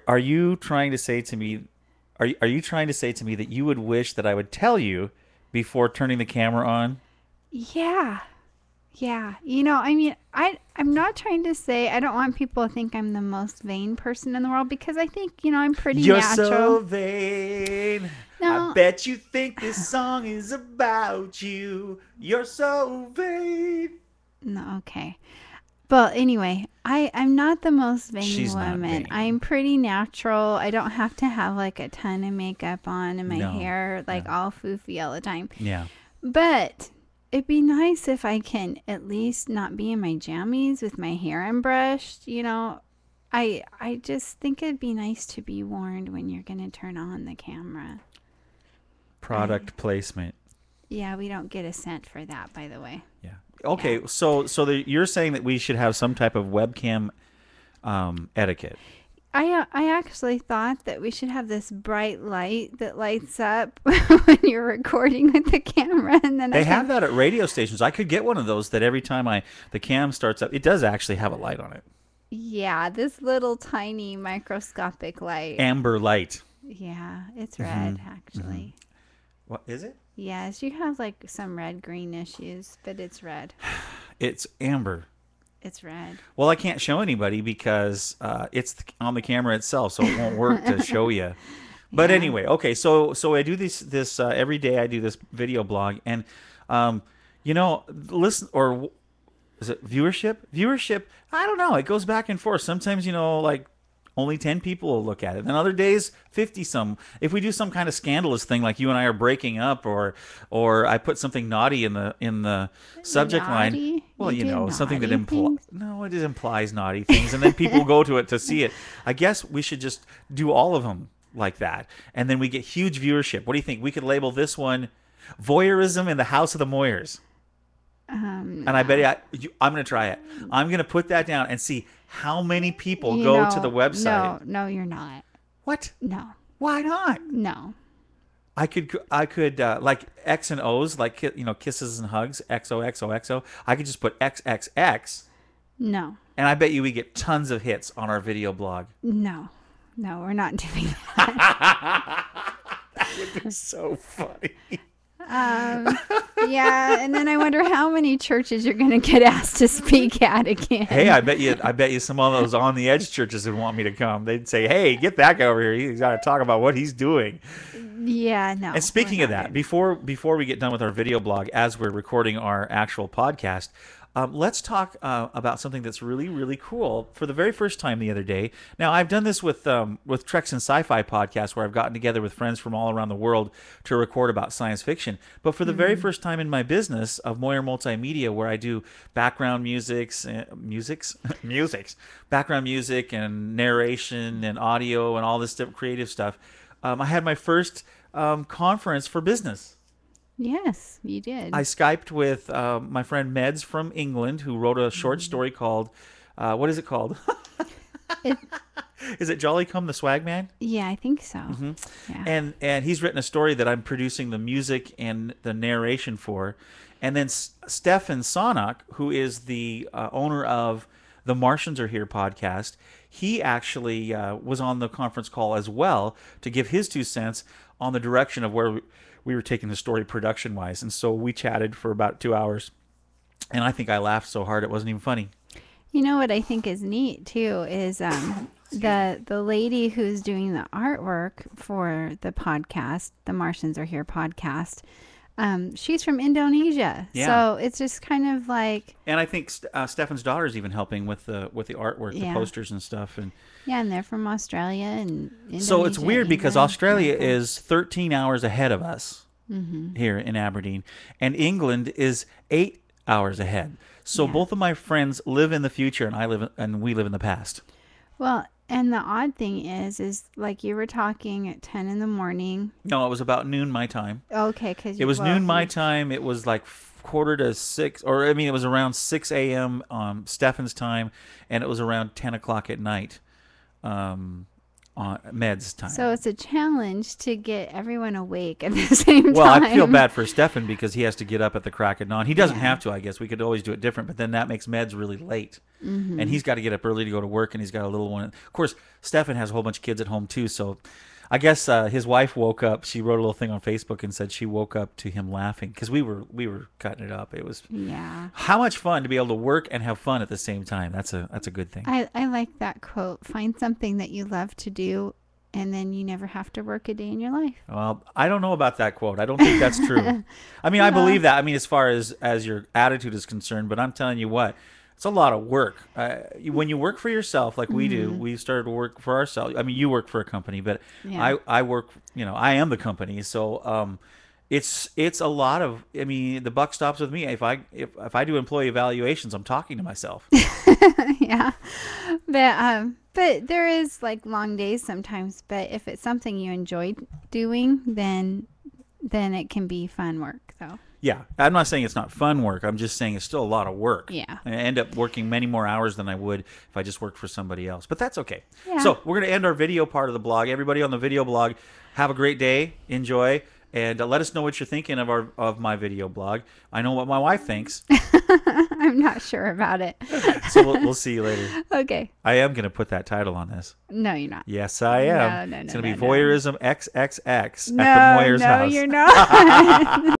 Are you trying to say to me, are you trying to say to me that you would wish that I would tell you before turning the camera on? Yeah. Yeah. I'm not trying to say I don't want people to think I'm the most vain person in the world because I think, I'm pretty You're natural. so vain. I No, bet you think this song is about you. You're so vain. no, okay. But anyway, I'm not the most vain She's not woman. vain. I'm pretty natural. I don't have to have like a ton of makeup on and my No, hair like no. all foofy all the time. Yeah. But it'd be nice if I can at least not be in my jammies with my hair unbrushed. I just think it'd be nice to be warned when you're gonna turn on the camera. I Product placement. Yeah, we don't get a cent for that, by the way. Yeah. Yeah. Okay, you're saying that we should have some type of webcam etiquette. I actually thought that we should have this bright light that lights up when you're recording with the camera, and then I They have can. that at radio stations. I could get one of those that every time I the cam starts up, it does actually have a light on it. Yeah, this little tiny microscopic light. Amber light. Yeah, it's Hmm. red Hmm. actually. What is it? Yes, you have like some red green issues, but it's red. It's amber. It's red. Well, I can't show anybody because it's on the camera itself, so it won't work to show you. But Yeah. anyway, okay. So I do this every day. I do this video blog, and um, listen or is it viewership? Viewership. I don't know. It goes back and forth. Sometimes like only 10 people will look at it. Then other days 50 some. If we do some kind of scandalous thing like you and I are breaking up, or I put something naughty in the subject line, Naughty? well, You do something that naughty implies, things? no, it implies naughty things, and then people go to it to see it. I guess we should just do all of them like that, and then we get huge viewership. What do you think? We could label this one voyeurism in the House of the Moyers. And I bet No. I'm going to try it. I'm going to put that down and see how many people go to the website. No, you're not. What? No, Why not? no, I could like X and O's, like kisses and hugs, XOXOXO. I could just put XXX, no, and I bet you we get tons of hits on our video blog. no, no, we're not doing that. That would be so funny. Um, yeah, and then I wonder how many churches you're going to get asked to speak at Hey, again. I bet you some of those on the edge churches would want me to come. They'd say, "Hey, get that guy over here. He's got to talk about what he's doing." Yeah, And no, we're speaking of not that, doing before we get done with our video blog, as we're recording our actual podcast, let's talk about something that's really really cool. For the very first time the other day. Now I've done this with Treks and Sci-Fi podcast, where I've gotten together with friends from all around the world to record about science fiction. But for that. the very Hmm. first time in my business of Moyer Multimedia, where I do background musics, background music and narration and audio and all this different creative stuff. I had my first conference for business. Yes, you I did. Skyped with my friend Meds from England, who wrote a short story called, what is it called? It, Is it Jolly Come the Swag Man? yeah, I think so. Yeah. And he's written a story that I'm producing the music and the narration for. And then Stefan Sonak, who is the owner of the Martians Are Here podcast, he actually was on the conference call as well to give his 2 cents on the direction of where we were taking the story production wise. And so we chatted for about 2 hours, and I think I laughed so hard it wasn't even funny. You know what I think is neat too is Excuse me. the lady who's doing the artwork for the podcast, the Martians Are Here podcast. She's from Indonesia, Yeah. so it's just kind of like, And I think Stefan's daughter is even helping with the artwork, the yeah, posters and stuff. And yeah, and they're from Australia and so it's Indonesia, weird because England, Australia America. is 13 hours ahead of us Mm-hmm. here in Aberdeen, and England is 8 hours ahead. So Yeah. both of my friends live in the future, and we live in the past. Well, and the odd thing is like you were talking at 10 in the morning. No, it was about noon my time. Okay, because It you, was well, noon my time. It was like quarter to six, or I mean, it was around 6 a.m. Stefan's time, and it was around 10 o'clock at night. Um, on meds time. So it's a challenge to get everyone awake at the same Well, time. I feel bad for Stefan because he has to get up at the crack of dawn. He doesn't Yeah. have to, I guess. We could always do it different, but then that makes meds really late. And he's got to get up early to go to work, and he's got a little one. Of course, Stefan has a whole bunch of kids at home, too, so I guess his wife woke up. She wrote a little thing on Facebook and said she woke up to him laughing because we were cutting it up. It was how much fun to be able to work and have fun at the same time. That's a good thing. I like that quote. Find something that you love to do, and then you never have to work a day in your life. Well, I don't know about that quote. I don't think that's true. I mean, I believe that. I mean, as far as your attitude is concerned, but I'm telling you what, it's a lot of work. When you work for yourself, like we do, we started to work for ourselves. I mean, you work for a company, but Yeah. I work. I am the company, so it's a lot of. I mean, the buck stops with me. If I do employee evaluations, I'm talking to myself. Yeah. But there is like long days sometimes, but if it's something you enjoy doing, then it can be fun work, though. Yeah, I'm not saying it's not fun work. I'm just saying it's still a lot of work. Yeah. I end up working many more hours than I would if I just worked for somebody else. But that's okay. Yeah. So we're going to end our video part of the blog. Everybody on the video blog, have a great day. Enjoy. And let us know what you're thinking of my video blog. I know what my wife thinks. I'm not sure about it. So we'll see you later. Okay. I am going to put that title on this. No, you're not. Yes, I am. No, It's going to be no. Voyeurism XXX No, at the Moyer's no, house. you're not.